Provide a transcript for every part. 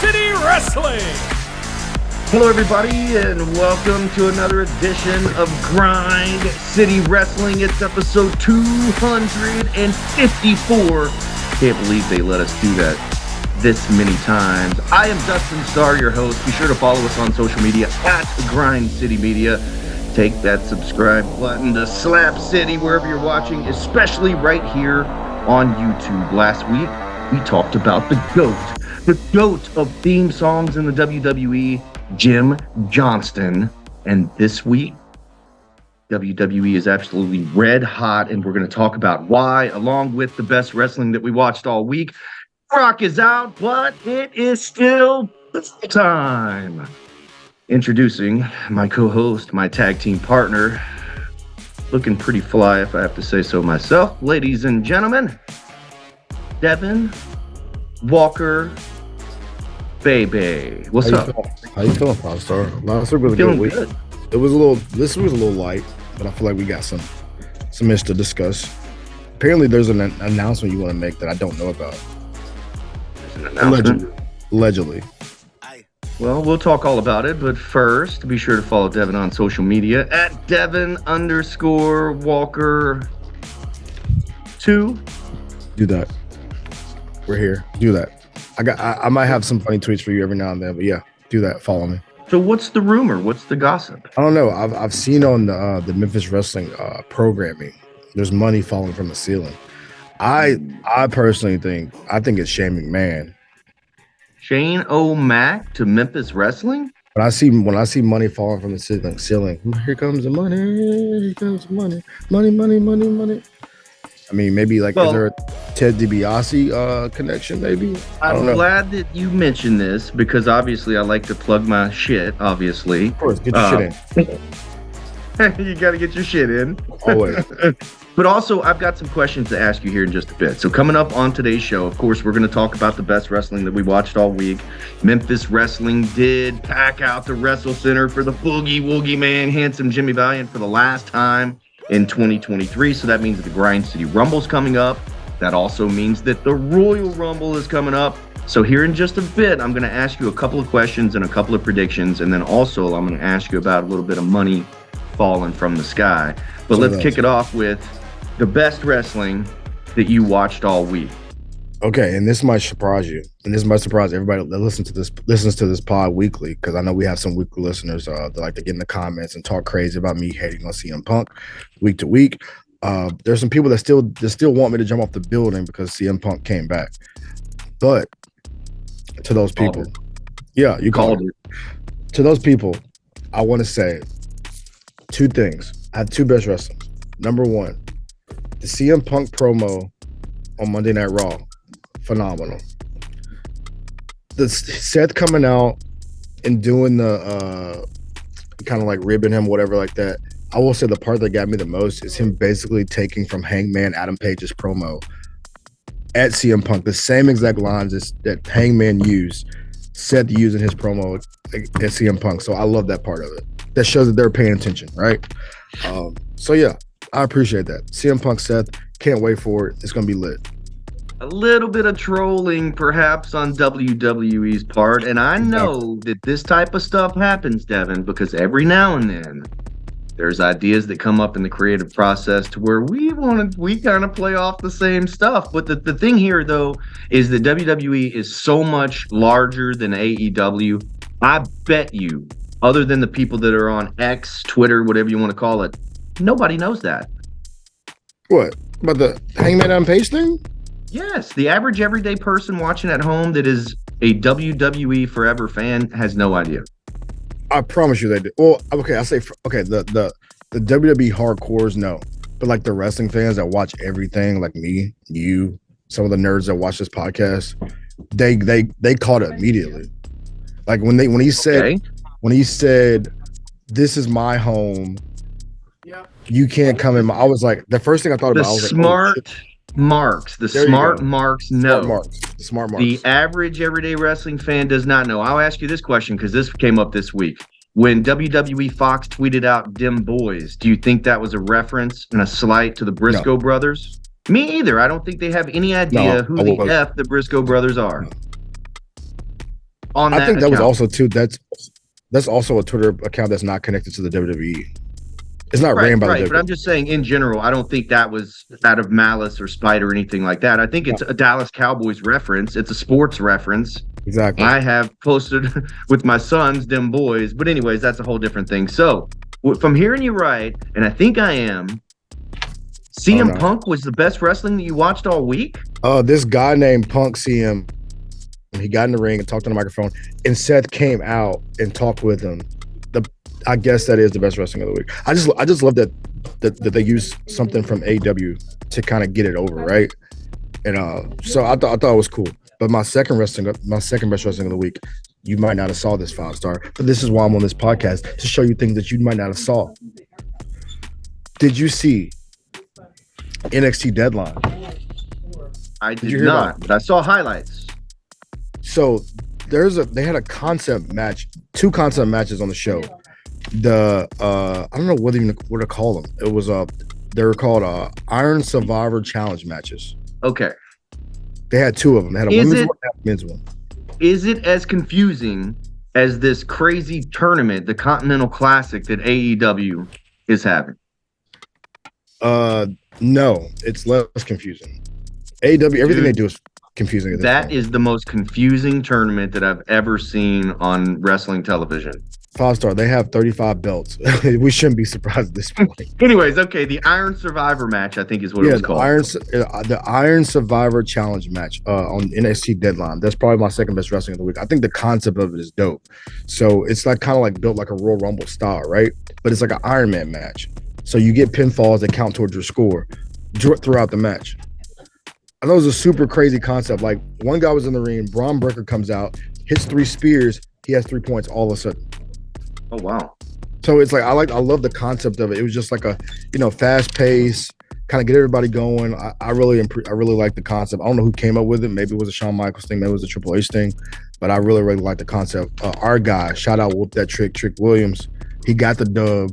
City Wrestling. Hello, everybody, and welcome to another edition of Grind City Wrestling. It's episode 254. Can't believe they let us do that this many times. I am Dustin Starr, your host. Be sure to follow us on social media at Grind City Media. Take that subscribe button to Slap City wherever you're watching, especially right here on YouTube. Last week, we talked about the GOAT of theme songs in the WWE, Jim Johnston. And this week, WWE is absolutely red hot, and we're going to talk about why, along with the best wrestling that we watched all week. Brock is out, but it is still time. Introducing my co-host, my tag team partner, looking pretty fly if I have to say so myself. Ladies and gentlemen, Devin Walker, baby. What's up? How you feeling, Five Star? Last week was a good week. Good. This week was a little light, but I feel like we got some ish to discuss. Apparently, there's an announcement you want to make that I don't know about. There's an announcement? Allegedly. Well, we'll talk all about it, but first, be sure to follow Devin on social media at Devin_Walker2. Do that. We're here. Do that. I might have some funny tweets for you every now and then, but yeah, do that. Follow me. So what's the rumor? What's the gossip? I don't know. I've seen on the Memphis Wrestling programming, there's money falling from the ceiling. I personally think it's Shane McMahon. Shane O'Mac to Memphis Wrestling? When I see money falling from the ceiling, here comes the money. Here comes the money. Money. I mean, maybe is there a Ted DiBiase connection? Maybe. I'm glad that you mentioned this because obviously I like to plug my shit. Obviously, of course, get your shit in. You got to get your shit in. Always. But also, I've got some questions to ask you here in just a bit. So coming up on today's show, of course, we're going to talk about the best wrestling that we watched all week. Memphis Wrestling did pack out the Wrestle Center for the Boogie Woogie Man, handsome Jimmy Valiant, for the last time in 2023. So that means that the Grind City Rumble's coming up. That also means that the Royal Rumble is coming up. So here in just a bit, I'm going to ask you a couple of questions and a couple of predictions. And then also, I'm going to ask you about a little bit of money falling from the sky. But let's kick it off with the best wrestling that you watched all week. Okay, and this might surprise you, and this might surprise everybody that listens to this pod weekly, because I know we have some weekly listeners that like to get in the comments and talk crazy about me hating on CM Punk week to week. There's some people that still want me to jump off the building because CM Punk came back. But to those people, yeah, you called it. To those people, I want to say two things. I have two best wrestlers. Number one, the CM Punk promo on Monday Night Raw, phenomenal. The Seth coming out and doing the kind of like ribbing him, whatever like that. I will say the part that got me the most is him basically taking from Hangman Adam Page's promo at CM Punk, the same exact lines that Hangman used, Seth using his promo at CM Punk. So I love that part of it. That shows that they're paying attention, right? So yeah, I appreciate that. CM Punk, Seth, can't wait for it. It's gonna be lit. A little bit of trolling perhaps on WWE's part, and I know that this type of stuff happens, Devin, because every now and then there's ideas that come up in the creative process to where we kind of play off the same stuff. But the thing here, though, is that WWE is so much larger than AEW. I bet you, other than the people that are on X, Twitter, whatever you want to call it, nobody knows that. What? About the Hangman Adam Page thing? Yes, the average everyday person watching at home that is a WWE Forever fan has no idea. I promise you they do. Well, okay, the WWE hardcores know, but like the wrestling fans that watch everything, like me, you, some of the nerds that watch this podcast, they caught it immediately. Like when he said, "This is my home, you can't come in." I was like, the first thing I thought about, I was smart marks. The smart marks know. Smart marks. The average everyday wrestling fan does not know. I'll ask you this question because this came up this week. When WWE Fox tweeted out "Dim Boys," do you think that was a reference and a slight to the Briscoe brothers? Me either. I don't think they have any idea who the F the Briscoe brothers are. on I that think that was account. also too. That's also a Twitter account that's not connected to the WWE. It's not ran by the Right. But WWE. I'm just saying, in general, I don't think that was out of malice or spite or anything like that. I think it's a Dallas Cowboys reference. It's a sports reference. Exactly. I have posted with my sons, them boys. But anyways, that's a whole different thing. So if I'm hearing you right, and I think I am, CM Punk was the best wrestling that you watched all week? This guy named Punk CM, he got in the ring and talked on the microphone, and Seth came out and talked with him. I guess that is the best wrestling of the week. I just love that they use something from AEW to kind of get it over, right? And so I thought it was cool. But my second best wrestling of the week, you might not have saw this 5-star, but this is why I'm on this podcast, to show you things that you might not have saw. Did you see NXT Deadline? I did not, but I saw highlights. So they had a concept match, 2 concept matches on the show. I don't know what to call them. It was they were called Iron Survivor Challenge matches. Okay. They had 2 of them. They had a women's one and a men's one. Is it as confusing as this crazy tournament, the Continental Classic that AEW is having? No, it's less confusing. AEW, everything they do is confusing. That is the most confusing tournament that I've ever seen on wrestling television. 5-star. They have 35 belts. We shouldn't be surprised at this point. Anyways, okay, the Iron Survivor match, I think is what it was called. The Iron Survivor Challenge match on NXT Deadline. That's probably my second best wrestling of the week. I think the concept of it is dope. So it's like kind of like built like a Royal Rumble style, right? But it's like an Iron Man match. So you get pinfalls that count towards your score throughout the match. I know it was a super crazy concept. Like, one guy was in the ring, Braun Breaker comes out, hits 3 spears, he has 3 points all of a sudden. Oh wow! So it's like I love the concept of it. It was just like a fast pace, kind of get everybody going. I really like the concept. I don't know who came up with it. Maybe it was a Shawn Michaels thing. Maybe it was a Triple H thing. But I really like the concept. Our guy, shout out, whoop that Trick Williams. He got the dub.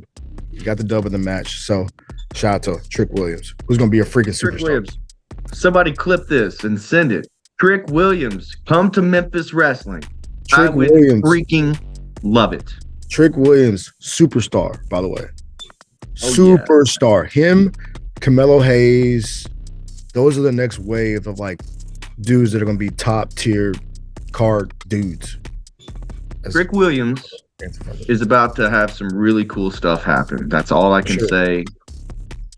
He got the dub in the match. So shout out to Trick Williams, who's gonna be a freaking superstar. Williams. Somebody clip this and send it. Trick Williams, come to Memphis Wrestling. I would freaking love it. Trick Williams, superstar, by the way. Oh, superstar. Yeah. Him, Carmelo Hayes, those are the next wave of like dudes that are going to be top tier card dudes. Trick Williams is about to have some really cool stuff happen. That's all I can say.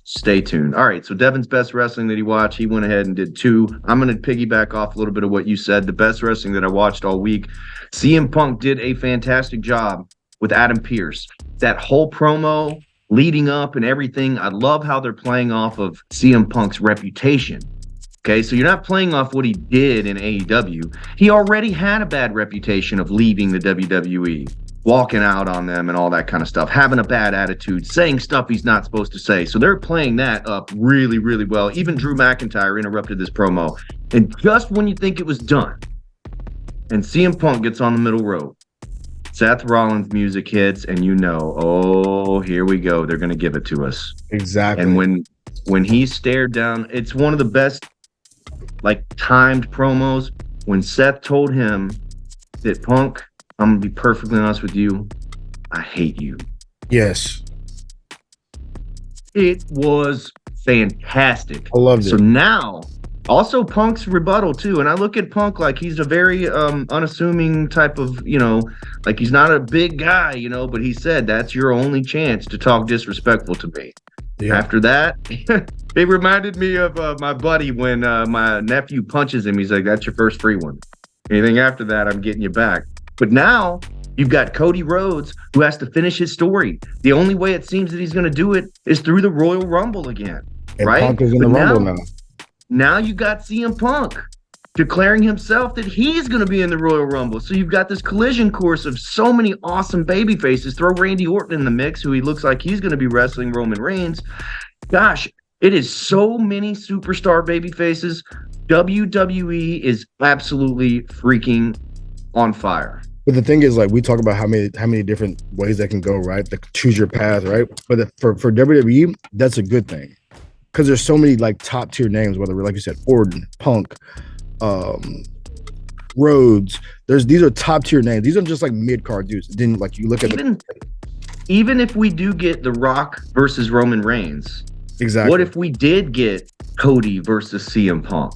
Stay tuned. All right, so Devin's best wrestling that he watched, he went ahead and did 2. I'm going to piggyback off a little bit of what you said. The best wrestling that I watched all week, CM Punk did a fantastic job with Adam Pearce. That whole promo leading up and everything, I love how they're playing off of CM Punk's reputation. Okay, so you're not playing off what he did in AEW. He already had a bad reputation of leaving the WWE, walking out on them and all that kind of stuff, having a bad attitude, saying stuff he's not supposed to say. So they're playing that up really, really well. Even Drew McIntyre interrupted this promo. And just when you think it was done, and CM Punk gets on the middle rope, Seth Rollins' music hits, and oh, here we go. They're going to give it to us. Exactly. And when he stared down, it's one of the best, like, timed promos. When Seth told him that, Punk, I'm going to be perfectly honest with you, I hate you. Yes. It was fantastic. I loved it. So now, also Punk's rebuttal too, and I look at Punk like he's a very unassuming type of, like he's not a big guy, but he said that's your only chance to talk disrespectful to me. Yeah. After that, it reminded me of my buddy when my nephew punches him. He's like, that's your first free one. Anything after that, I'm getting you back. But now you've got Cody Rhodes, who has to finish his story. The only way it seems that he's going to do it is through the Royal Rumble again. And right? Punk is in the Rumble now. Now you got CM Punk declaring himself that he's going to be in the Royal Rumble. So you've got this collision course of so many awesome baby faces. Throw Randy Orton in the mix, who he looks like he's going to be wrestling Roman Reigns. Gosh, it is so many superstar baby faces. WWE is absolutely freaking on fire. But the thing is, like, we talk about how many different ways that can go, right? Like, choose your path, right? But for WWE, that's a good thing. Because there's so many like top tier names, whether like you said, Orton, Punk, Rhodes. These are top tier names. These aren't just like mid card dudes. Then like you look at even if we do get The Rock versus Roman Reigns, exactly. What if we did get Cody versus CM Punk?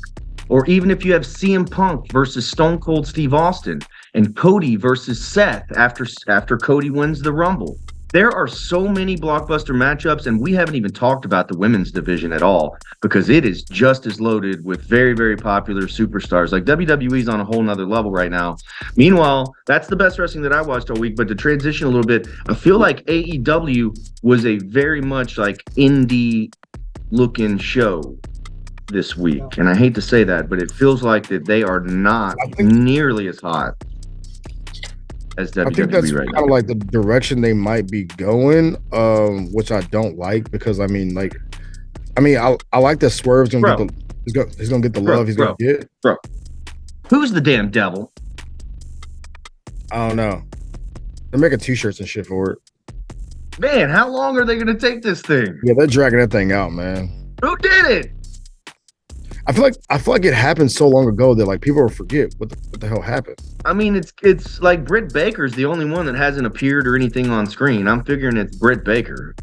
Or even if you have CM Punk versus Stone Cold Steve Austin and Cody versus Seth after Cody wins the Rumble. There are so many blockbuster matchups, and we haven't even talked about the women's division at all because it is just as loaded with very, very popular superstars. Like WWE's on a whole nother level right now. Meanwhile, that's the best wrestling that I watched all week. But to transition a little bit, I feel like AEW was a very much like indie looking show this week. And I hate to say that, but it feels like that they are not nearly as hot as WWE. I think that's right kind of like the direction they might be going, which I don't like because I like that Swerve's gonna get he's gonna get the love he's gonna get. Bro, who's the damn devil? I don't know. They're making t-shirts and shit for it. Man, how long are they gonna take this thing? Yeah, they're dragging that thing out, man. Who did it? I feel like it happened so long ago that like people will forget what the hell happened. I mean, it's like Britt Baker's the only one that hasn't appeared or anything on screen. I'm figuring it's Britt Baker.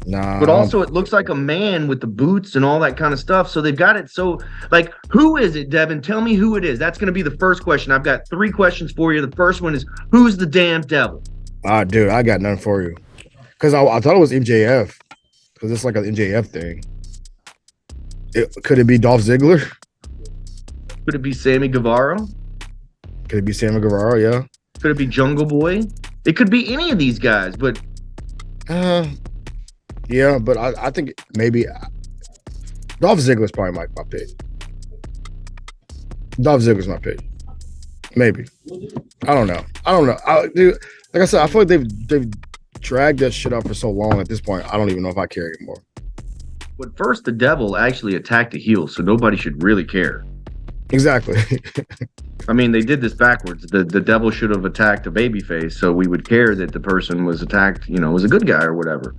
Nah. But also it looks like a man with the boots and all that kind of stuff. So they've got it so like who is it, Devin? Tell me who it is. That's gonna be the first question. I've got 3 questions for you. The first one is who's the damn devil? Dude, I got none for you. Because I thought it was MJF. Because it's like an MJF thing. Could it be Dolph Ziggler? Could it be Sammy Guevara? Could it be Sammy Guevara? Yeah. Could it be Jungle Boy? It could be any of these guys, but yeah, but I think maybe Dolph Ziggler's probably my pick. Dolph Ziggler's my pick. Maybe. I don't know. Dude, like I said, I feel like they've dragged that shit out for so long at this point. I don't even know if I care anymore. But first, the devil actually attacked a heel, so nobody should really care. Exactly. I mean, they did this backwards. The devil should have attacked a babyface, so we would care that the person was attacked, was a good guy or whatever.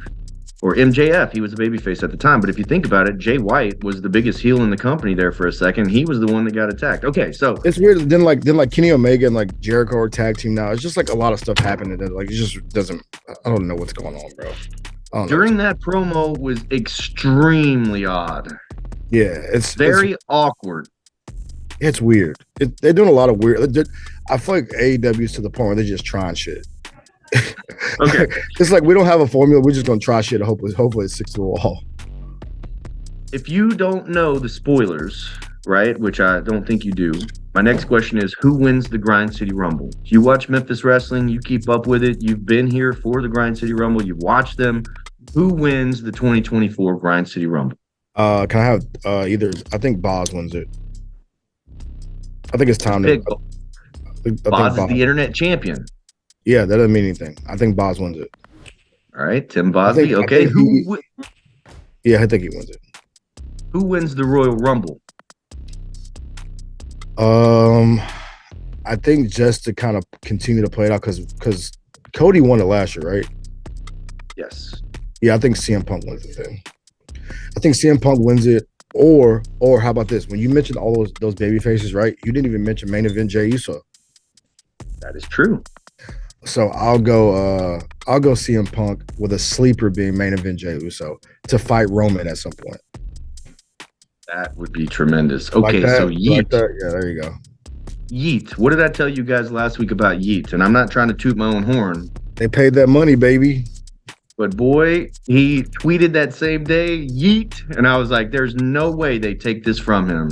Or MJF, he was a babyface at the time. But if you think about it, Jay White was the biggest heel in the company there for a second. He was the one that got attacked. Okay, so it's weird. Then like Kenny Omega and like Jericho are tag team now. It's just like a lot of stuff happening that like it just doesn't. I don't know what's going on, bro. During that promo was extremely odd. Yeah, it's very awkward. It's weird. They're doing a lot of weird. I feel like AEW's to the point where they're just trying shit. Okay, it's like we don't have a formula. We're just gonna try shit. And hopefully it sticks to the wall. If you don't know the spoilers, right, which I don't think you do, my next question is who wins the Grind City Rumble? You watch Memphis Wrestling, you keep up with it, you've been here for the Grind City Rumble, you've watched them. Who wins the 2024 Grind City Rumble? Can I have either? I think Boz wins it. I think it's time to. Boz is the internet champion. Yeah, that doesn't mean anything. I think Boz wins it. All right, Tim Bosby. Okay, yeah, I think he wins it. Who wins the Royal Rumble? I think just to kind of continue to play it out because Cody won it last year, right? Yes. Yeah, I think CM Punk wins it then. I think CM Punk wins it, or how about this? When you mentioned all those baby faces, right? You didn't even mention main event Jey Uso. That is true. So I'll go CM Punk with a sleeper being main event Jey Uso to fight Roman at some point. That would be tremendous. Okay, so Yeet. Like that? Yeah, there you go. Yeet. What did I tell you guys last week about Yeet? And I'm not trying to toot my own horn. They paid that money, baby. But boy, he tweeted that same day, Yeet. And I was like, there's no way they take this from him.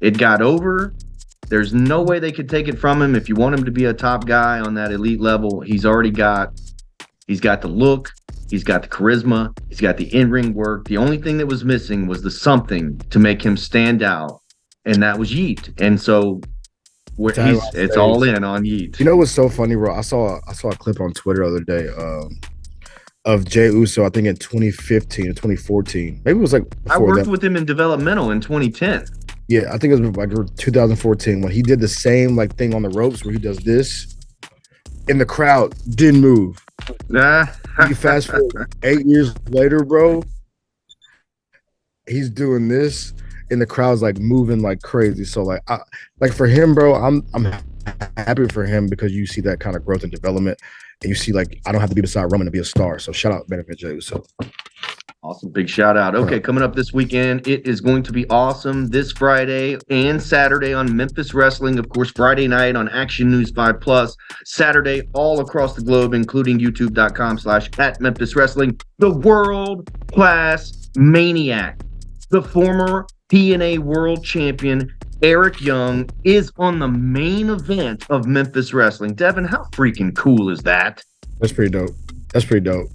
It got over. There's no way they could take it from him. If you want him to be a top guy on that elite level, he's got the look, he's got the charisma, he's got the in-ring work. The only thing that was missing was the something to make him stand out, and that was Yeet. And so it's all in on Yeet. You know what's so funny, bro? I saw a clip on Twitter the other day of Jey Uso, I think in 2015 or 2014. Maybe it was like I worked with him in developmental in 2010. Yeah, I think it was like 2014 when he did the same like thing on the ropes where he does this, and the crowd didn't move. You fast forward 8 years later, bro, he's doing this, and the crowd's like moving like crazy. So like for him, bro, I'm happy for him because you see that kind of growth and development, and you see like I don't have to be beside Roman to be a star. So shout out Benefit J. So Awesome. Big shout out. Okay, coming up this weekend, it is going to be awesome this Friday and Saturday on Memphis Wrestling. Of course, Friday night on Action News 5 Plus. Saturday all across the globe, including youtube.com/@Memphis Wrestling. The world-class maniac, the former TNA world champion, Eric Young, is on the main event of Memphis Wrestling. Devin, how freaking cool is that? That's pretty dope.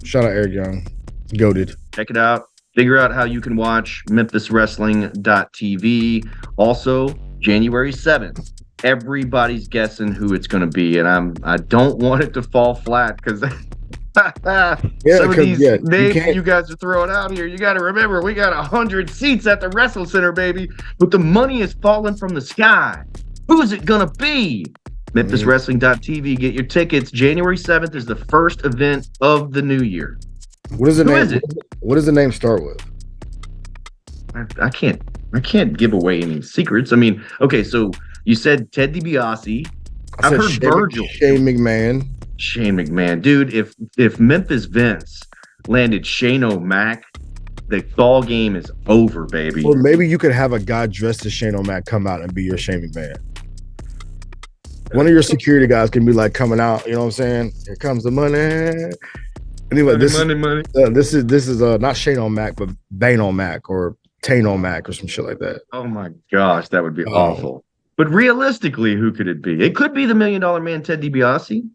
Shout out Eric Young. Goated. Check it out. Figure out how you can watch memphiswrestling.tv. Also, January 7th. Everybody's guessing who it's going to be, and I don't want it to fall flat because some of these names you guys are throwing out here, you got to remember, we got 100 seats at the Wrestle Center, baby, but the money is falling from the sky. Who is it going to be? memphiswrestling.tv. Get your tickets. January 7th is the first event of the new year. What does the name? What does the name start with? I can't give away any secrets. I mean, okay, so you said Ted DiBiase. I've heard Virgil. Shane McMahon, dude. If Memphis Vince landed Shane O'Mac, the ball game is over, baby. Or maybe you could have a guy dressed as Shane O'Mac come out and be your Shane McMahon. One of your security guys can be like coming out. You know what I'm saying? Here comes the money. Anyway, money. This is not Shane O'Mac, but Bane O'Mac or Tane O'Mac or some shit like that. Oh my gosh, that would be awful. But realistically, who could it be? It could be the $1 Million Man, Ted DiBiase.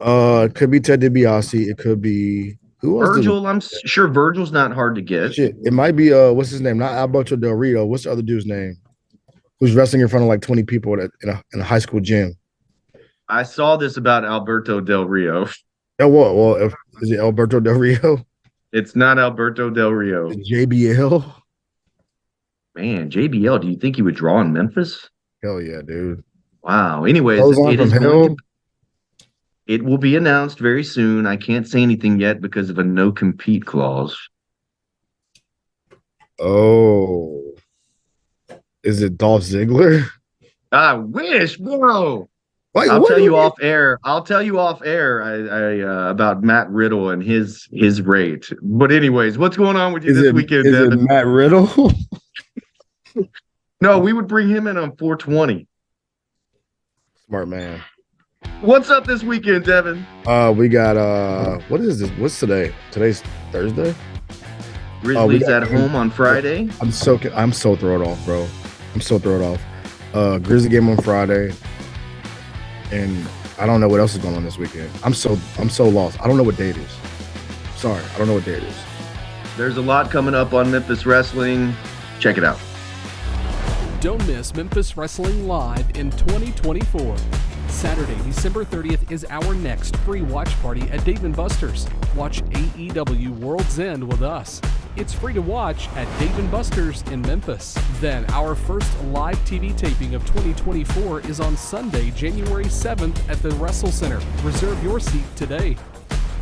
It could be Ted DiBiase. It could be Virgil. I'm sure Virgil's not hard to get. Shit, it might be what's his name? Not Alberto Del Rio. What's the other dude's name? Who's wrestling in front of like 20 people in a high school gym? I saw this about Alberto Del Rio. Oh, well, is it Alberto Del Rio? It's not Alberto Del Rio. JBL? Man, JBL, do you think he would draw in Memphis? Hell yeah, dude. Wow. Anyways, it will be announced very soon. I can't say anything yet because of a no-compete clause. Oh. Is it Dolph Ziggler? I wish, bro. Wait, I'll tell you off air about Matt Riddle and his rate. But anyways, what's going on with you this weekend, Devin? Is it Matt Riddle? No, we would bring him in on 420. Smart man. What's up this weekend, Devin? We got what is this? What's today? Today's Thursday. Grizzlies at home on Friday. I'm so thrown off, bro. I'm so thrown off. Grizzly game on Friday. And I don't know what else is going on this weekend. I'm so lost. I don't know what day it is. Sorry, I don't know what day it is. There's a lot coming up on Memphis Wrestling. Check it out. Don't miss Memphis Wrestling Live in 2024. Saturday, December 30th is our next free watch party at Dave & Buster's. Watch AEW World's End with us. It's free to watch at Dave & Buster's in Memphis. Then our first live TV taping of 2024 is on Sunday, January 7th at the Wrestle Center. Reserve your seat today.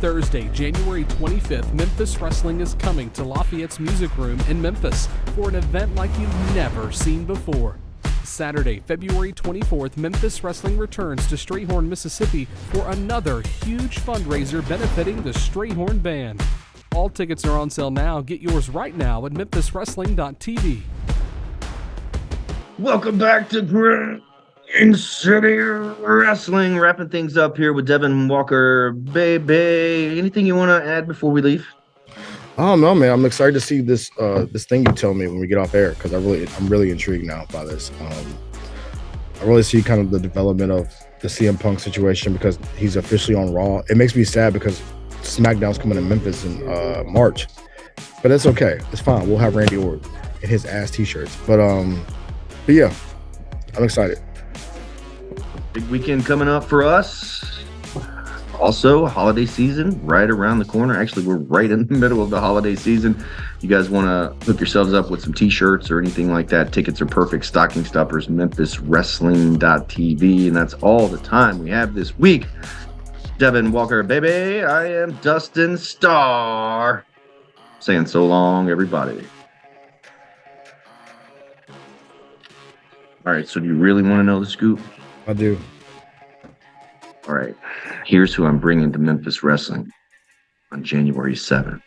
Thursday, January 25th, Memphis Wrestling is coming to Lafayette's Music Room in Memphis for an event like you've never seen before. Saturday, February 24th, Memphis Wrestling returns to Strayhorn, Mississippi for another huge fundraiser benefiting the Strayhorn Band. All tickets are on sale now. Get yours right now at memphiswrestling.tv. Welcome back to Grind City Wrestling. Wrapping things up here with Devin Walker. Baby, anything you want to add before we leave? I don't know, man. I'm excited to see this thing you tell me when we get off air because I'm really intrigued now by this. I really see kind of the development of the CM Punk situation because he's officially on Raw. It makes me sad because SmackDown's coming to Memphis in March, but that's okay. It's fine. We'll have Randy Orton in his ass t-shirts. But yeah, I'm excited. Big weekend coming up for us. Also, holiday season right around the corner. Actually, we're right in the middle of the holiday season. You guys want to hook yourselves up with some t-shirts or anything like that, tickets are perfect. Stocking stuffers, memphiswrestling.tv. And that's all the time we have this week. Devin Walker, baby. I am Dustin Starr. Saying so long, everybody. All right, so do you really want to know the scoop? I do. All right, here's who I'm bringing to Memphis Wrestling on January 7th.